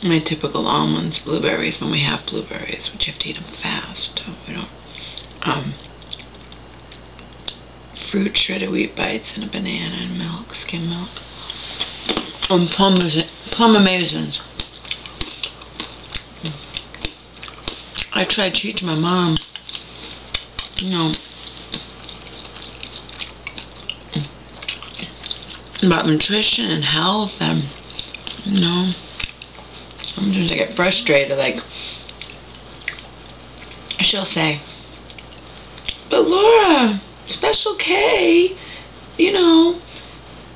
my typical almonds, blueberries, when we have blueberries, which you have to eat them fast. So we don't, fruit, shredded wheat bites, and a banana and milk, skim milk. Parmesans. I tried to teach my mom, you know, about nutrition and health, and, you know, sometimes I get frustrated, like, she'll say, but Laura, Special K, you know,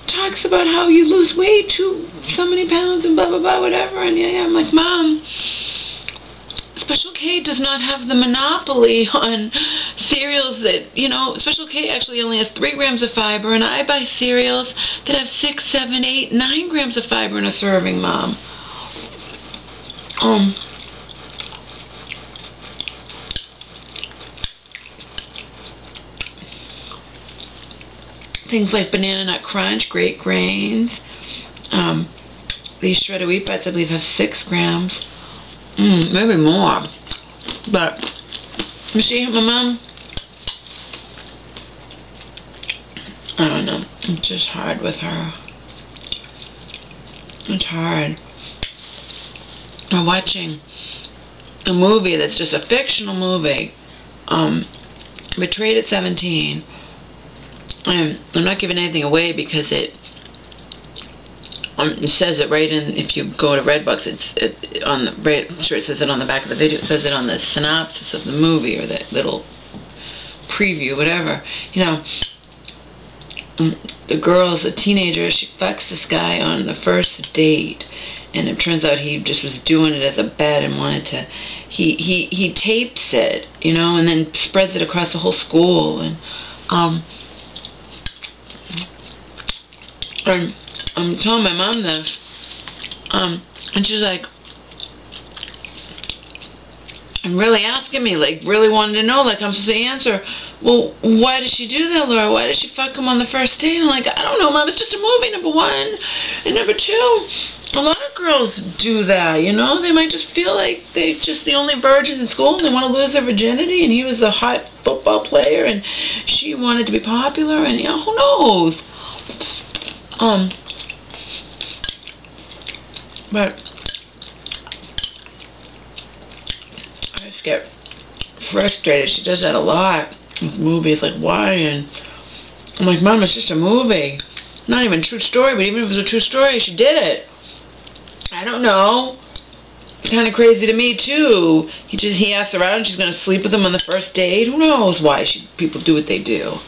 talks about how you lose weight to so many pounds and blah, blah, blah, whatever, and yeah, I'm like, Mom, Special K does not have the monopoly on cereals that, you know, Special K actually only has 3 grams of fiber, and I buy cereals that have 6, 7, 8, 9 grams of fiber in a serving, Mom. Things like Banana Nut Crunch, great grains. These shredded wheat bites, I believe, have 6 grams. Maybe more. But, you see, my mom, I don't know. It's just hard with her. It's hard. I'm watching a movie that's just a fictional movie. Betrayed at 17. I'm not giving anything away because it says it right in, if you go to Redbox, I'm sure it says it on the back of the video, it says it on the synopsis of the movie, or the little preview, whatever. You know, the girl's a teenager, she fucks this guy on the first date, and it turns out he just was doing it as a bet and wanted to, he tapes it, you know, and then spreads it across the whole school, and I'm telling my mom this, and she's like, and really asking me, like, really wanted to know, like, I'm supposed to answer, well, why did she do that, Laura? Why did she fuck him on the first date? And I'm like, I don't know, Mom, it's just a movie, number 1, and number 2, a lot of girls do that, you know, they might just feel like they're just the only virgins in school, and they want to lose their virginity, and he was a hot football player, and she wanted to be popular, and, you know, who knows? But I just get frustrated. She does that a lot with movies, like, why? And I'm like, Mom, it's just a movie. Not even a true story, but even if it was a true story, she did it. I don't know. It's kind of crazy to me, too. He asked her out and she's going to sleep with him on the first date. Who knows why people do what they do.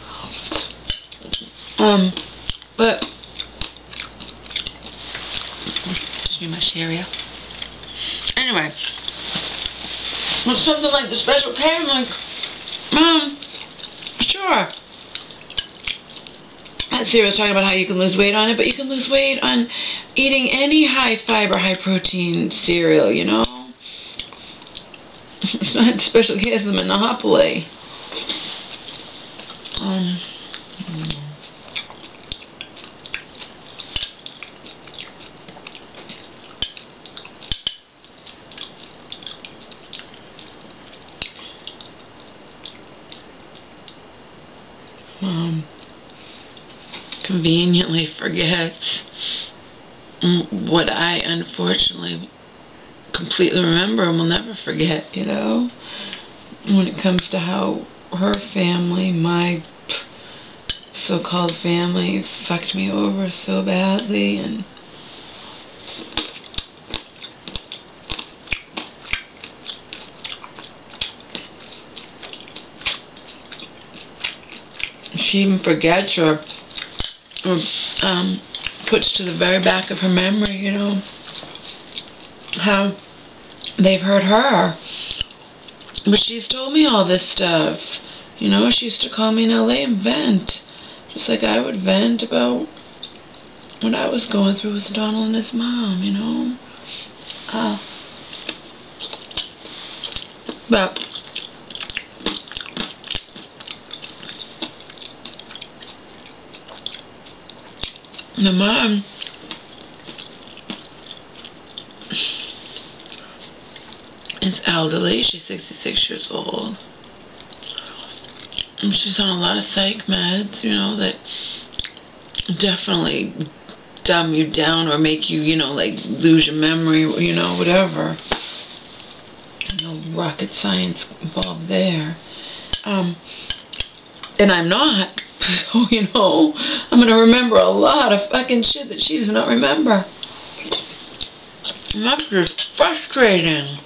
But too much area. Anyway, with something like the Special K, I'm like, Mom, sure. That cereal was talking about how you can lose weight on it, but you can lose weight on eating any high fiber, high protein cereal, you know? It's not Special K has the monopoly. Conveniently forgets what I unfortunately completely remember and will never forget, you know, when it comes to how her family, my so-called family, fucked me over so badly. And she even forgets, or puts to the very back of her memory, you know, how they've hurt her. But she's told me all this stuff, you know. She used to call me in LA and vent, just like I would vent about what I was going through with Donald and his mom, you know. But the mom is elderly. She's 66 years old. And she's on a lot of psych meds, you know, that definitely dumb you down or make you, you know, like lose your memory, you know, whatever. No rocket science involved there. And I'm not. So, you know, I'm going to remember a lot of fucking shit that she does not remember. And that's just frustrating.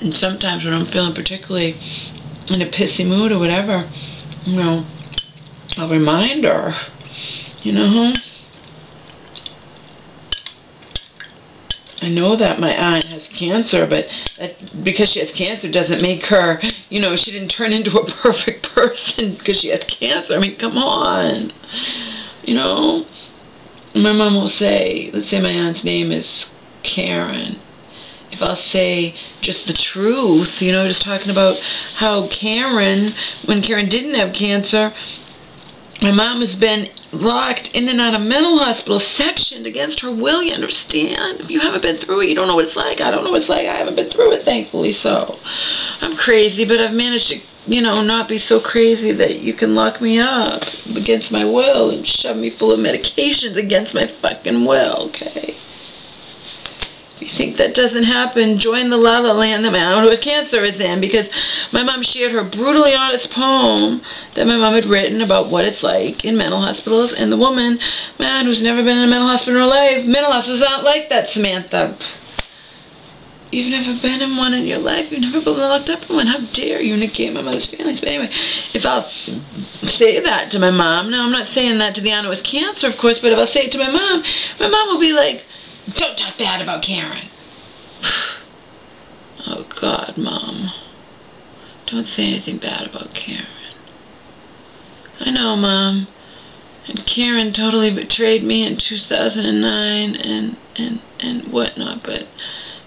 And sometimes when I'm feeling particularly in a pissy mood or whatever, you know, I'll remind her, you know, I know that my aunt has cancer, but that because she has cancer doesn't make her, you know, she didn't turn into a perfect person because she has cancer. I mean, come on. You know, my mom will say, let's say my aunt's name is Karen. If I'll say just the truth, you know, just talking about how Karen, when Karen didn't have cancer, my mom has been locked in and out of mental hospital, sectioned against her will, you understand? If you haven't been through it, you don't know what it's like. I don't know what it's like. I haven't been through it, thankfully, so I'm crazy, but I've managed to, you know, not be so crazy that you can lock me up against my will and shove me full of medications against my fucking will, okay? If you think that doesn't happen, join the La La Land that my aunt who has cancer is in, because my mom shared her brutally honest poem that my mom had written about what it's like in mental hospitals, and the woman, man, who's never been in a mental hospital in her life, mental hospitals aren't like that, Samantha. You've never been in one in your life. You've never been locked up in one. How dare you negate my mother's feelings? But anyway, if I'll say that to my mom, now I'm not saying that to the aunt who has cancer, of course, but if I'll say it to my mom will be like, don't talk bad about Karen. Oh, God, Mom. Don't say anything bad about Karen. I know, Mom. And Karen totally betrayed me in 2009 and whatnot, but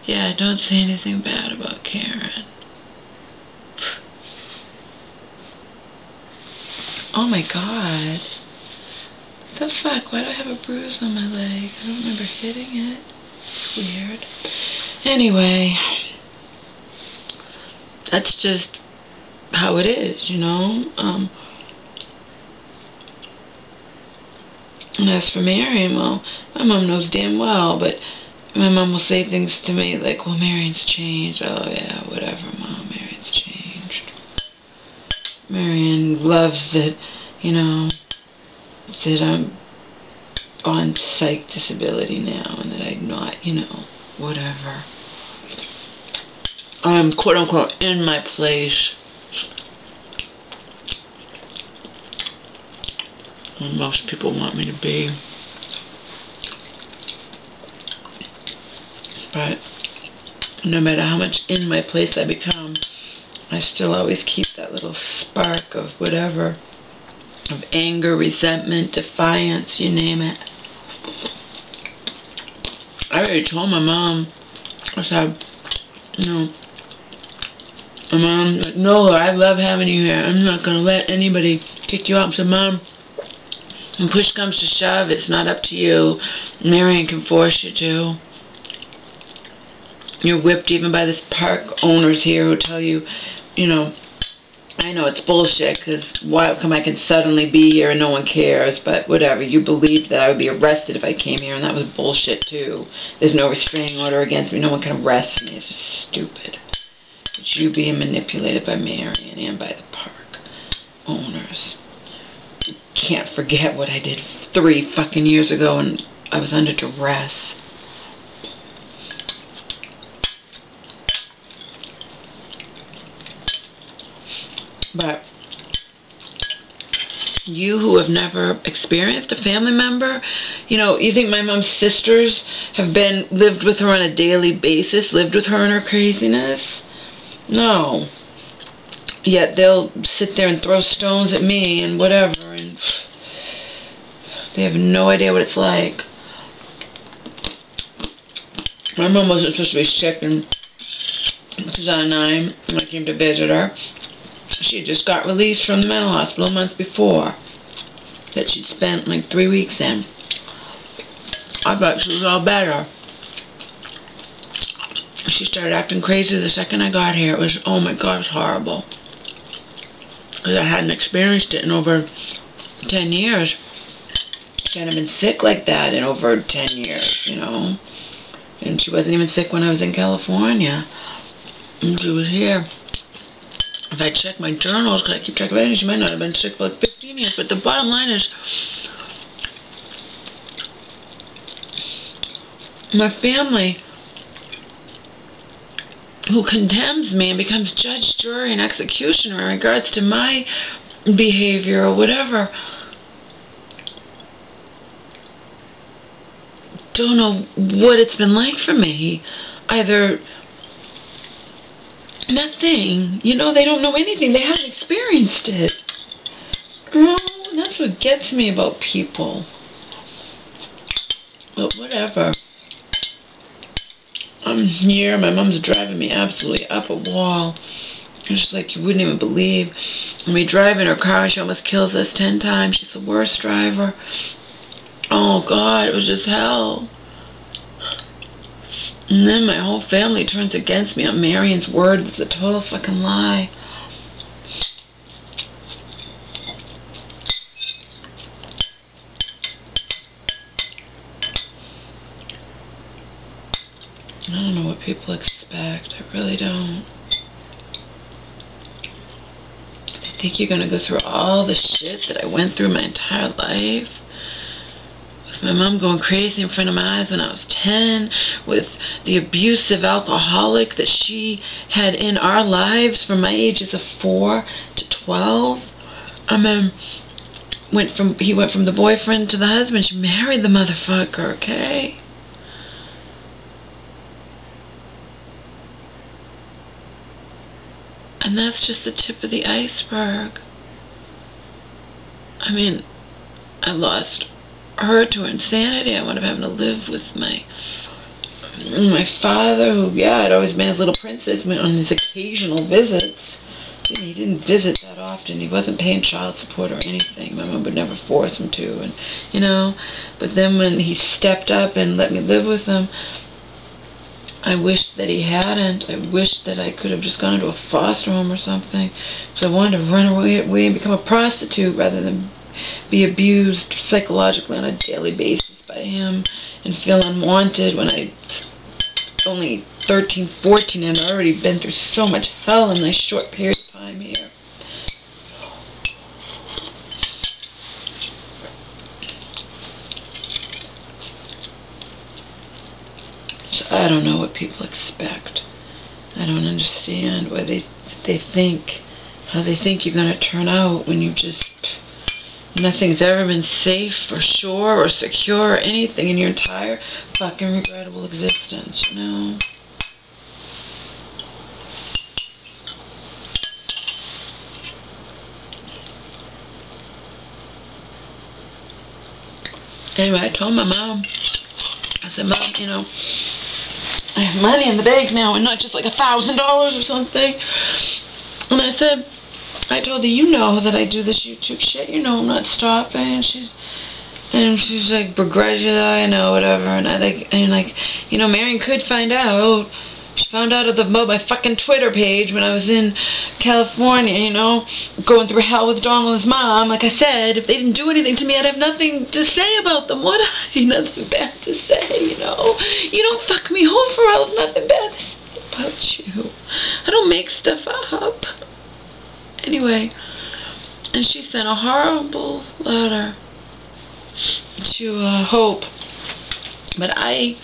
yeah, don't say anything bad about Karen. Oh, my God. The fuck? Why do I have a bruise on my leg? I don't remember hitting it. It's weird. Anyway, that's just how it is, you know. And as for Marion, well, my mom knows damn well, but my mom will say things to me like, well, Marion's changed. Oh, yeah, whatever, Mom, Marion's changed. Marion loves that, you know, that I'm on psych disability now and that I'm not, you know, whatever. I'm quote-unquote in my place. Where most people want me to be. But no matter how much in my place I become, I still always keep that little spark of whatever. Of anger, resentment, defiance, you name it. I already told my mom, I said, you know, my mom, like, no, I love having you here. I'm not going to let anybody kick you out. I said, Mom, when push comes to shove, it's not up to you. Marion can force you to. You're whipped even by this park owners here who tell you, you know, I know it's bullshit, because why come I can suddenly be here and no one cares, but whatever. You believed that I would be arrested if I came here, and that was bullshit, too. There's no restraining order against me. No one can arrest me. It's just stupid. It's you being manipulated by Marion and by the park owners. You can't forget what I did 3 fucking years ago, and I was under duress. But you who have never experienced a family member, you know, you think my mom's sisters have lived with her on a daily basis, lived with her in her craziness? No. Yet they'll sit there and throw stones at me and whatever, and they have no idea what it's like. My mom wasn't supposed to be sick in 2009 when I came to visit her. She had just got released from the mental hospital a month before, that she'd spent like 3 weeks in. I thought she was all better. She started acting crazy the second I got here. It was, oh my God, it was horrible. Because I hadn't experienced it in over 10 years. She hadn't been sick like that in over 10 years, you know. And she wasn't even sick when I was in California. And she was here. If I check my journals, because I keep track of everything, she might not have been sick for like 15 years. But the bottom line is, my family, who condemns me and becomes judge, jury, and executioner in regards to my behavior or whatever, don't know what it's been like for me. Either nothing, you know, they don't know anything, they haven't experienced it. No, that's what gets me about people. But whatever. I'm here, my mom's driving me absolutely up a wall. It's just like you wouldn't even believe. When we drive in her car, she almost kills us 10 times. She's the worst driver. Oh God, it was just hell. And then my whole family turns against me on Marion's word. It's a total fucking lie. I don't know what people expect. I really don't. They think you're going to go through all the shit that I went through my entire life. With my mom going crazy in front of my eyes when I was 10. With the abusive alcoholic that she had in our lives from my ages of 4 to 12. I mean, he went from the boyfriend to the husband. She married the motherfucker, okay? And that's just the tip of the iceberg. I mean, I lost her to insanity. I wound up having to live with my father, who, yeah, had always been his little princess, went on his occasional visits. He didn't visit that often. He wasn't paying child support or anything. My mom would never force him to, and you know. But then when he stepped up and let me live with him, I wished that he hadn't. I wished that I could have just gone into a foster home or something. Because I wanted to run away and become a prostitute rather than be abused psychologically on a daily basis by him and feel unwanted when I only 13, 14 and I'd already been through so much hell in this short period of time here. I don't know what people expect. I don't understand why they think, how they think you're going to turn out when you just, nothing's ever been safe or sure or secure or anything in your entire fucking regrettable existence, you know? Anyway, I told my mom, I said, Mom, you know, I have money in the bank now and not just like $1,000 or something. And I said, I told her, you know that I do this YouTube shit, you know I'm not stopping. And she's like, begrudgingly, I know, whatever. And you know, Marion could find out. She found out about my fucking Twitter page when I was in California, you know, going through hell with Donald's mom. Like I said, if they didn't do anything to me, I'd have nothing to say about them, would I? Nothing bad to say, you know. You don't fuck me over, I'll have nothing bad to say about you. I don't make stuff up. Anyway, and she sent a horrible letter to Hope. But I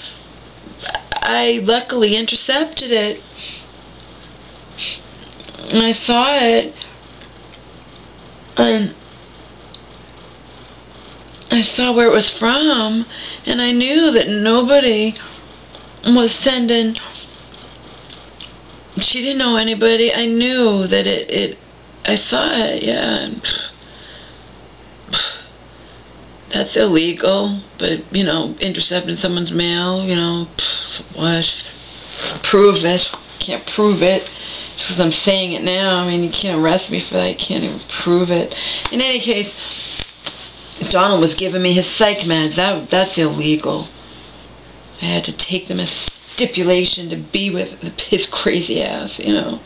luckily intercepted it. And I saw it. And I saw where it was from. And I knew that nobody was sending. She didn't know anybody. I knew that I saw it, yeah. And that's illegal, but, you know, intercepting someone's mail, you know, so what? Prove it. Can't prove it. Just because I'm saying it now, I mean, you can't arrest me for that. You can't even prove it. In any case, Donald was giving me his psych meds. That's illegal. I had to take them as stipulation to be with his crazy ass, you know.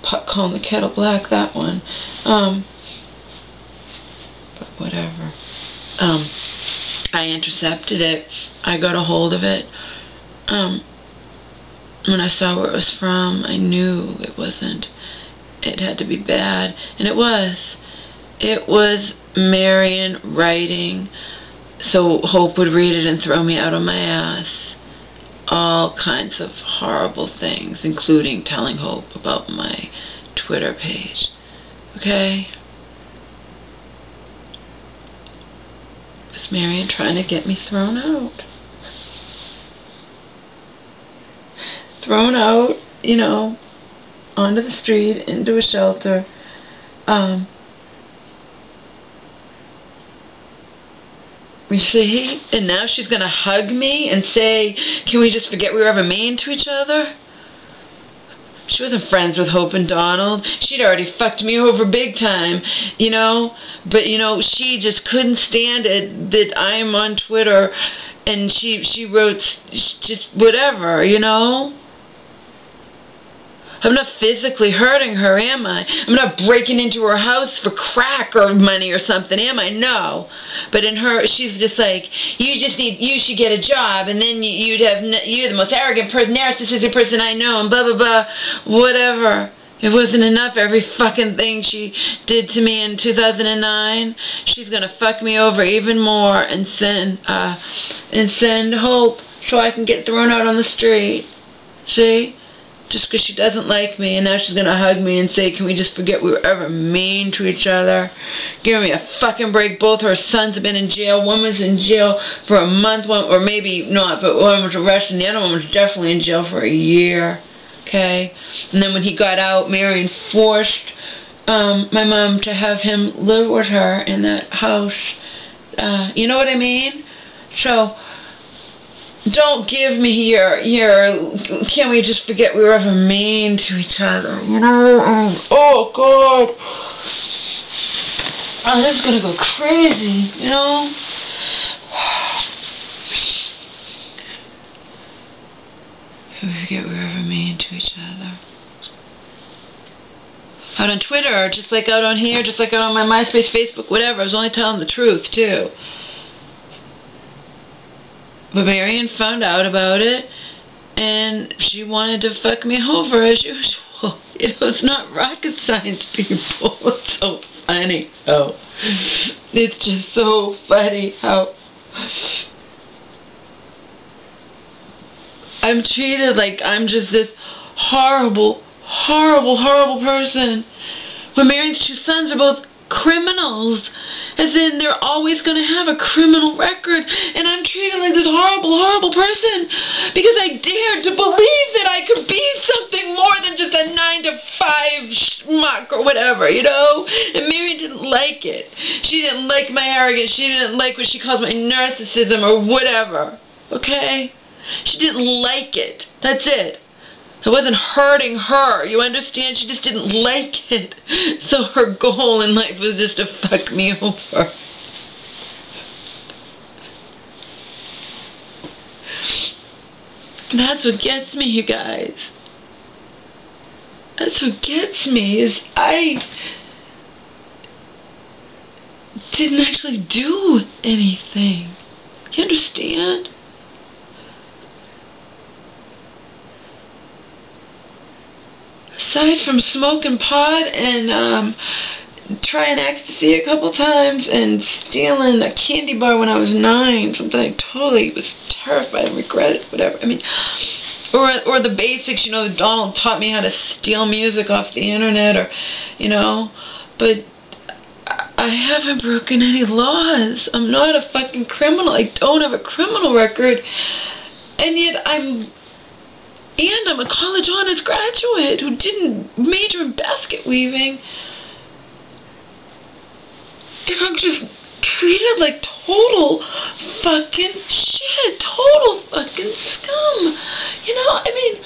Pot calling the kettle black, that one. But whatever. I intercepted it. I got a hold of it. When I saw where it was from, I knew it wasn't. It had to be bad. And it was. It was Marion writing so Hope would read it and throw me out of my ass. All kinds of horrible things, including telling Hope about my Twitter page. Okay? It was Marion trying to get me thrown out. Thrown out, you know, onto the street, into a shelter. You see? And now she's going to hug me and say, can we just forget we were ever mean to each other? She wasn't friends with Hope and Donald. She'd already fucked me over big time, you know? But, you know, she just couldn't stand it that I'm on Twitter and she wrote just whatever, you know? I'm not physically hurting her, am I? I'm not breaking into her house for crack or money or something, am I? No. But in her, she's just like, you should get a job, and then you're the most arrogant person, narcissistic person I know, and blah, blah, blah, whatever. It wasn't enough, every fucking thing she did to me in 2009. She's gonna fuck me over even more and send Hope so I can get thrown out on the street. See? Just because she doesn't like me, and now she's going to hug me and say, can we just forget we were ever mean to each other? Give me a fucking break. Both her sons have been in jail. One was in jail for a month, or maybe not, but one was arrested, and the other one was definitely in jail for a year. Okay? And then when he got out, Marion forced my mom to have him live with her in that house. You know what I mean? So don't give me your, can we just forget we were ever mean to each other, you know? Oh, God. Oh, this is going to go crazy, you know? Can we forget we were ever mean to each other? Out on Twitter, just like out on here, just like out on my MySpace, Facebook, whatever. I was only telling the truth, too. But Marion found out about it, and she wanted to fuck me over as usual. You know, it's not rocket science, people. It's so funny how... It's just so funny how... I'm treated like I'm just this horrible, horrible, horrible person. When Marion's two sons are both criminals. As in, they're always going to have a criminal record, and I'm treated like this horrible, horrible person because I dared to believe that I could be something more than just a 9-to-5 schmuck or whatever, you know? And Mary didn't like it. She didn't like my arrogance. She didn't like what she calls my narcissism or whatever, okay? She didn't like it. That's it. It wasn't hurting her, you understand? She just didn't like it. So her goal in life was just to fuck me over. That's what gets me, you guys. That's what gets me, is I didn't actually do anything. You understand? Aside from smoking pot and trying ecstasy a couple times and stealing a candy bar when I was 9, something I totally was terrified and regretted, whatever. I mean, or the basics, you know, Donald taught me how to steal music off the internet, or, you know, but I haven't broken any laws. I'm not a fucking criminal. I don't have a criminal record, and yet I'm a college honors graduate who didn't major in basket weaving. And I'm just treated like total fucking shit. Total fucking scum. You know, I mean,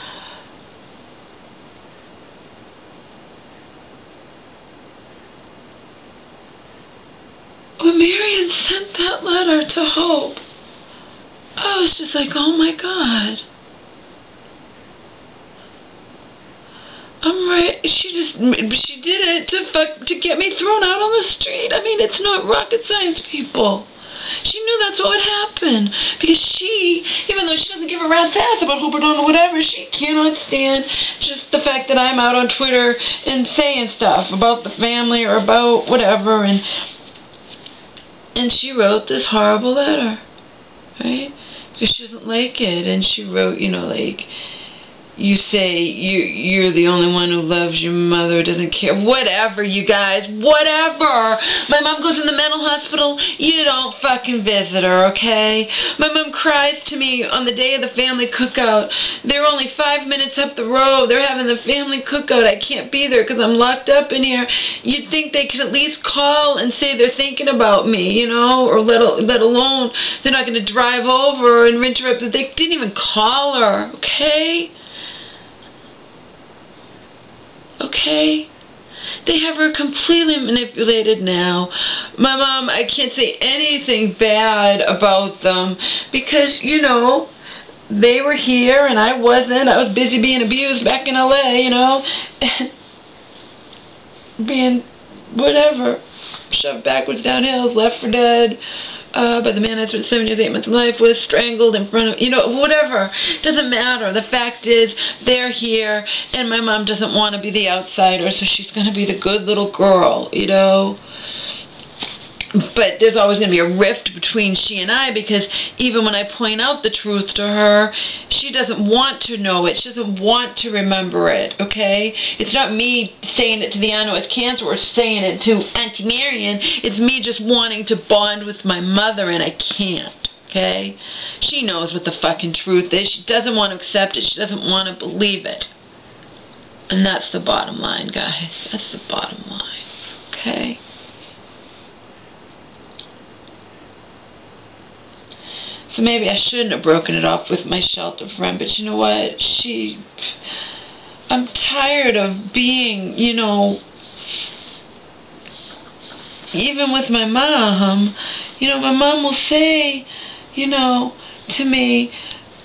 to hope. I was just like, oh my God. I'm right. She did it to get me thrown out on the street. I mean, it's not rocket science, people. She knew that's what would happen. Because she, even though she doesn't give a rat's ass about Hooperdon or whatever, she cannot stand just the fact that I'm out on Twitter and saying stuff about the family or about whatever. And she wrote this horrible letter, right? Because she doesn't like it. And she wrote, you know, like, you say you're the only one who loves your mother, doesn't care. Whatever, you guys. Whatever. My mom goes in the mental hospital. You don't fucking visit her, okay? My mom cries to me on the day of the family cookout. They're only 5 minutes up the road. They're having the family cookout. I can't be there because I'm locked up in here. You'd think they could at least call and say they're thinking about me, you know, or let alone they're not going to drive over and interrupt. They didn't even call her, okay? Okay? They have her completely manipulated now. My mom, I can't say anything bad about them because, you know, they were here and I wasn't. I was busy being abused back in LA, you know, and being whatever, shoved backwards down hills, left for dead by the man I spent 7 years, 8 months of life with, strangled in front of, you know, whatever. Doesn't matter. The fact is, they're here, and my mom doesn't want to be the outsider, so she's going to be the good little girl, you know. But there's always going to be a rift between she and I, because even when I point out the truth to her, she doesn't want to know it. She doesn't want to remember it, okay? It's not me saying it to the I know it's cancer or saying it to Auntie Marion. It's me just wanting to bond with my mother, and I can't, okay? She knows what the fucking truth is. She doesn't want to accept it. She doesn't want to believe it. And that's the bottom line, guys. That's the bottom line, okay? So maybe I shouldn't have broken it off with my shelter friend, but you know what? I'm tired of being, you know, even with my mom, you know, my mom will say, you know, to me,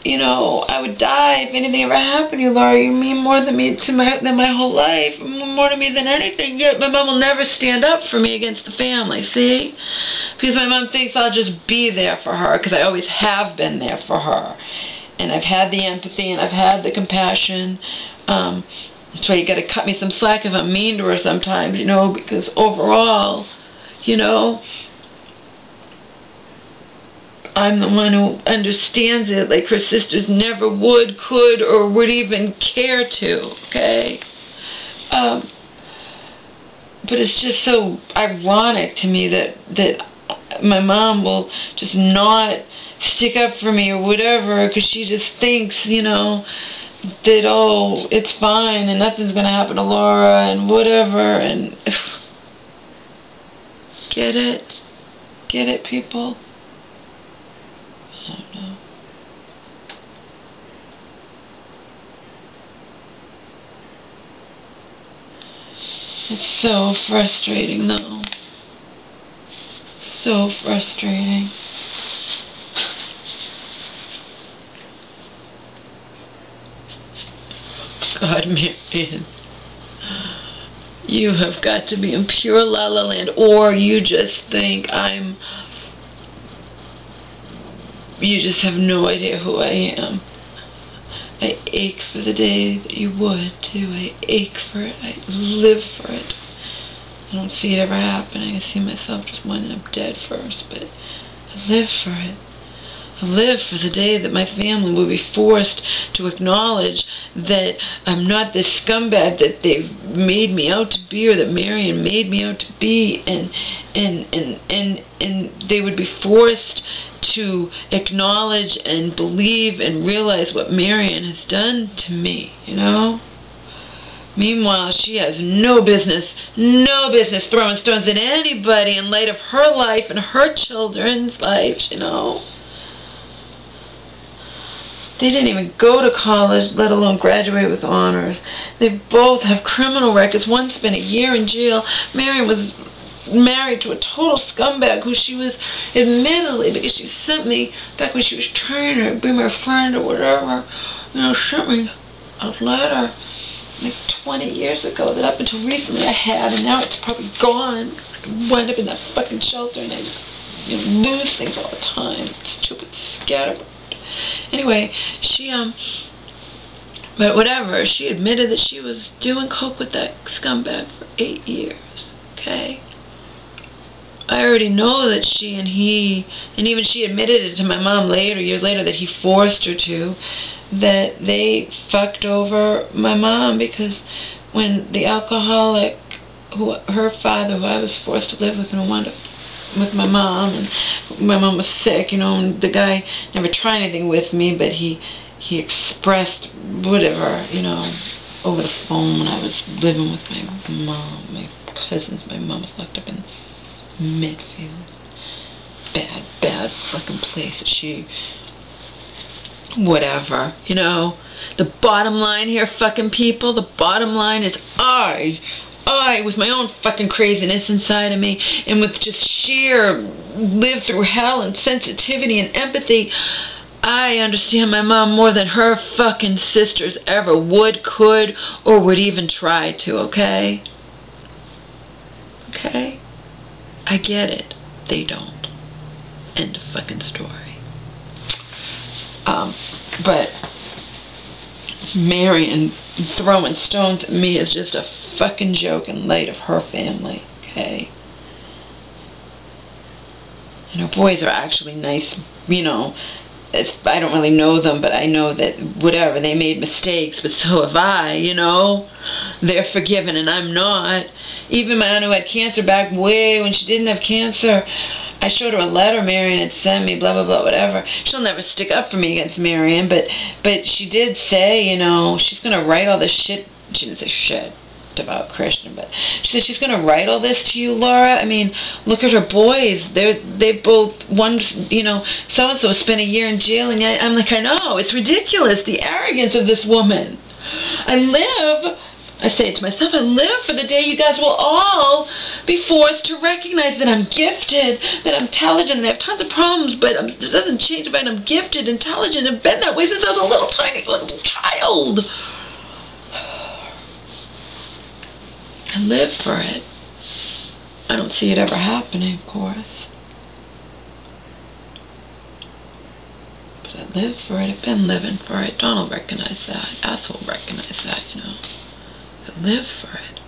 you know, I would die if anything ever happened to you, Laura. You mean more than my whole life, more to me than anything. My mom will never stand up for me against the family, see? Because my mom thinks I'll just be there for her, because I always have been there for her. And I've had the empathy, and I've had the compassion. So you got to cut me some slack if I'm mean to her sometimes, you know, because overall, you know, I'm the one who understands it like her sisters never would, could, or would even care to, okay? But it's just so ironic to me that my mom will just not stick up for me or whatever, because she just thinks, you know, that, oh, it's fine and nothing's going to happen to Laura and whatever, and get it? Get it, people? I don't know. It's so frustrating, though. So frustrating. God, Marion, you have got to be in pure la la land, or you just think you just have no idea who I am. I ache for the day that you would, too. I ache for it. I live for it. I don't see it ever happening. I see myself just winding up dead first, but I live for it. I live for the day that my family will be forced to acknowledge that I'm not this scumbag that they've made me out to be, or that Marion made me out to be, and they would be forced to acknowledge and believe and realize what Marion has done to me, you know? Meanwhile, she has no business throwing stones at anybody in light of her life and her children's lives, you know? They didn't even go to college, let alone graduate with honors. They both have criminal records. One spent a year in jail. Marion was married to a total scumbag who she was, admittedly, because she sent me, back when she was trying to be my friend or whatever, you know, sent me a letter like 20 years ago that up until recently I had, and now it's probably gone. I wind up in that fucking shelter and I just, you know, lose things all the time. Stupid scatterbrain. Anyway, she, but whatever, she admitted that she was doing coke with that scumbag for 8 years, okay? I already know that she and he, and even she admitted it to my mom later, years later, that he forced her to, that they fucked over my mom, because when the alcoholic, who her father, who I was forced to live with, and wound up with my mom, and my mom was sick, you know, and the guy never tried anything with me, but he expressed whatever, you know, over the phone when I was living with my mom, my cousins. My mom was locked up in Midfield. Bad fucking place that she, whatever, you know. The bottom line here, fucking people, the bottom line is I, with my own fucking craziness inside of me, and with just sheer live through hell and sensitivity and empathy, I understand my mom more than her fucking sisters ever would, could, or would even try to, okay? Okay? I get it. They don't. End of fucking story. But Marion throwing stones at me is just a fucking joke in light of her family, okay? And her boys are actually nice, you know. I don't really know them, but I know that whatever, they made mistakes, but so have I, you know. They're forgiven and I'm not. Even my aunt who had cancer back way when she didn't have cancer, I showed her a letter Marion had sent me, blah, blah, blah, whatever. She'll never stick up for me against Marion, but she did say, you know, she's going to write all this shit. She didn't say shit about Christian, but she said she's going to write all this to you, Laura. I mean, look at her boys. They both, one, you know, so-and-so spent a year in jail, and yet I'm like, I know, it's ridiculous, the arrogance of this woman. I say it to myself, I live for the day you guys will all be forced to recognize that I'm gifted, that I'm intelligent, and I have tons of problems, but it doesn't change the fact I'm gifted, intelligent, and been that way since I was a little tiny little child. I live for it. I don't see it ever happening, of course. But I live for it. I've been living for it. Donald recognized that. Asshole recognized that, you know. I live for it.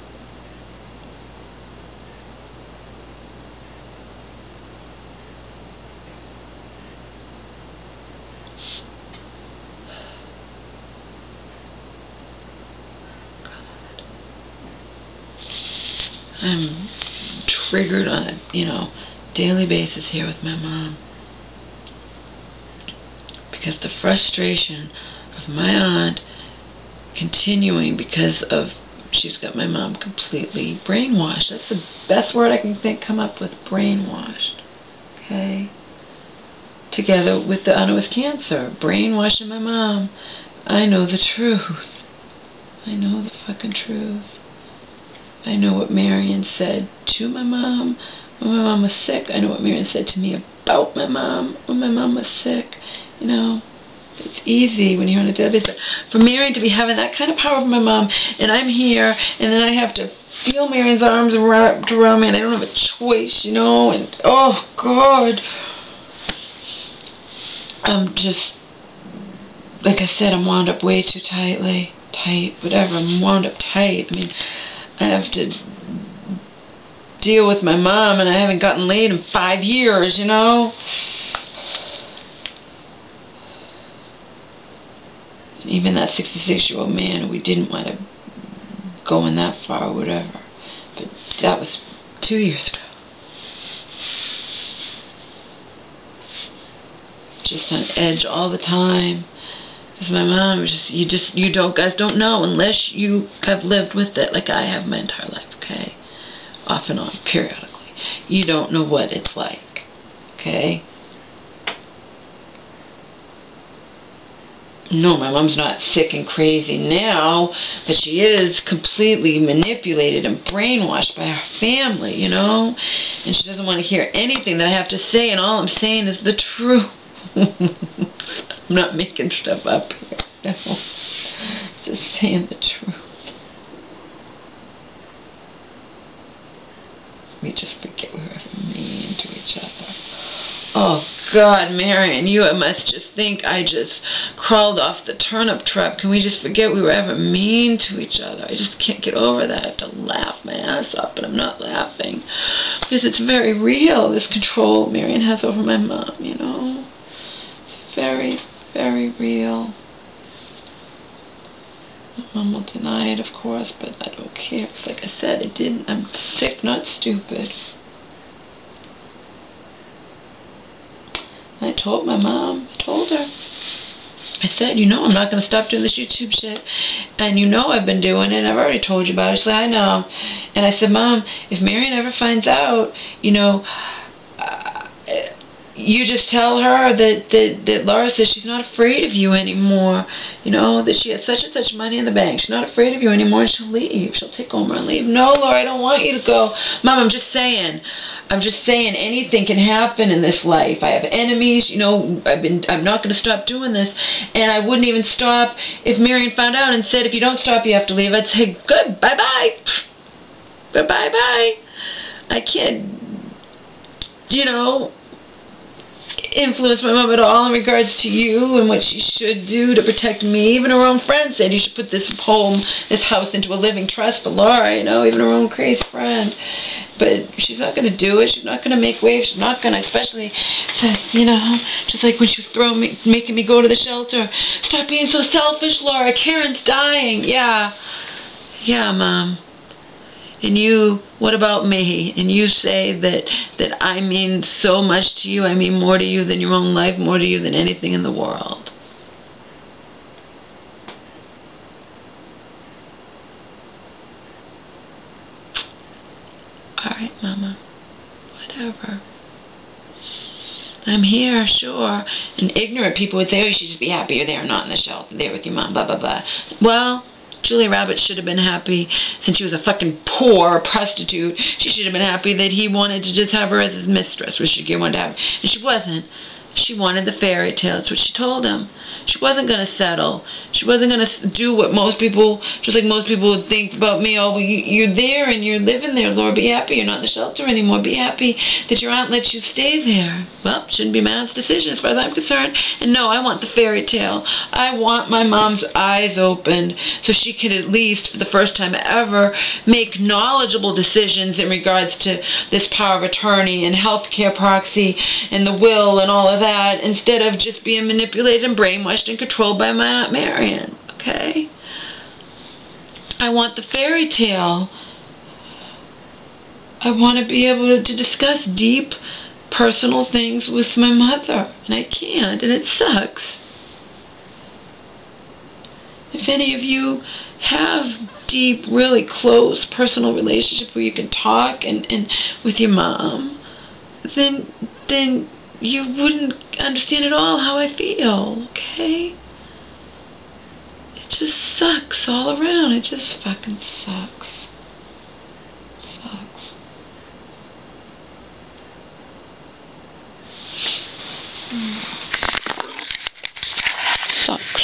I'm triggered on a, you know, daily basis here with my mom, because the frustration of my aunt continuing because of, she's got my mom completely brainwashed. That's the best word I can come up with, brainwashed, okay? Together with the aunt who has cancer, brainwashing my mom. I know the truth. I know the fucking truth. I know what Marion said to my mom when my mom was sick. I know what Marion said to me about my mom when my mom was sick. You know, it's easy when you're on a deathbed. But for Marion to be having that kind of power over my mom, and I'm here, and then I have to feel Marion's arms wrapped around me, and I don't have a choice, you know, and oh, God. I'm just, like I said, I'm wound up way too tight, whatever, I'm wound up tight. I mean, I have to deal with my mom, and I haven't gotten laid in 5 years, you know? And even that 66-year-old man, we didn't want to go in that far or whatever. But that was 2 years ago. Just on edge all the time. Because my mom was just, you guys don't know unless you have lived with it like I have my entire life, okay? Off and on, periodically. You don't know what it's like, okay? No, my mom's not sick and crazy now, but she is completely manipulated and brainwashed by her family, you know? And she doesn't want to hear anything that I have to say, and all I'm saying is the truth. I'm not making stuff up here, no. Just saying the truth. We just forget we were ever mean to each other. Oh, God, Marion, you must just think I just crawled off the turnip truck. Can we just forget we were ever mean to each other? I just can't get over that. I have to laugh my ass off, but I'm not laughing. Because it's very real, this control Marion has over my mom, you know? It's very, very real. My mom will deny it, of course, but I don't care. Because like I said, it didn't. I'm sick, not stupid. I told my mom, I told her. I said, you know, I'm not going to stop doing this YouTube shit. And you know I've been doing it. I've already told you about it. She said, I know. And I said, Mom, if Marion ever finds out, you know, you just tell her that Laura says she's not afraid of you anymore. You know, that she has such and such money in the bank. She's not afraid of you anymore, and she'll leave. She'll take Omar and leave. No, Laura, I don't want you to go. Mom, I'm just saying. I'm just saying anything can happen in this life. I have enemies, you know, I'm not going to stop doing this. And I wouldn't even stop if Marion found out and said, if you don't stop, you have to leave. I'd say, good, bye-bye. Bye-bye. I can't, you know, influence my mom at all in regards to you and what she should do to protect me. Even her own friend said you should put this house into a living trust for Laura, you know, even her own crazy friend. But she's not going to do it. She's not going to make waves. She's not going to, especially, says, you know, just like when she was making me go to the shelter. Stop being so selfish, Laura. Karen's dying. Yeah. Yeah, Mom. And you, what about me? And you say that I mean so much to you. I mean more to you than your own life, more to you than anything in the world. Alright, Mama. Whatever. I'm here, sure. And ignorant people would say, oh, you should just be happy you're there, not in the shelter, there with your mom, blah, blah, blah. Well, Julia Rabbit should have been happy, since she was a fucking poor prostitute. She should have been happy that he wanted to just have her as his mistress, which she wanted to have. And she wasn't. She wanted the fairy tale. That's what she told him. She wasn't going to settle. She wasn't going to do what most people, just like most people would think about me. Oh, well, you're there and you're living there, Laura. Be happy you're not in the shelter anymore. Be happy that your aunt lets you stay there. Well, shouldn't be my aunt's decision as far as I'm concerned. And no, I want the fairy tale. I want my mom's eyes opened so she can at least, for the first time ever, make knowledgeable decisions in regards to this power of attorney and healthcare proxy and the will and all of that, instead of just being manipulated and brainwashed and controlled by my Aunt Marion. Okay? I want the fairy tale. I want to be able to discuss deep personal things with my mother, and I can't, and it sucks. If any of you have deep, really close personal relationship where you can talk and with your mom, then you wouldn't understand at all how I feel, okay? It just sucks all around. It just fucking sucks. Sucks. Sucks.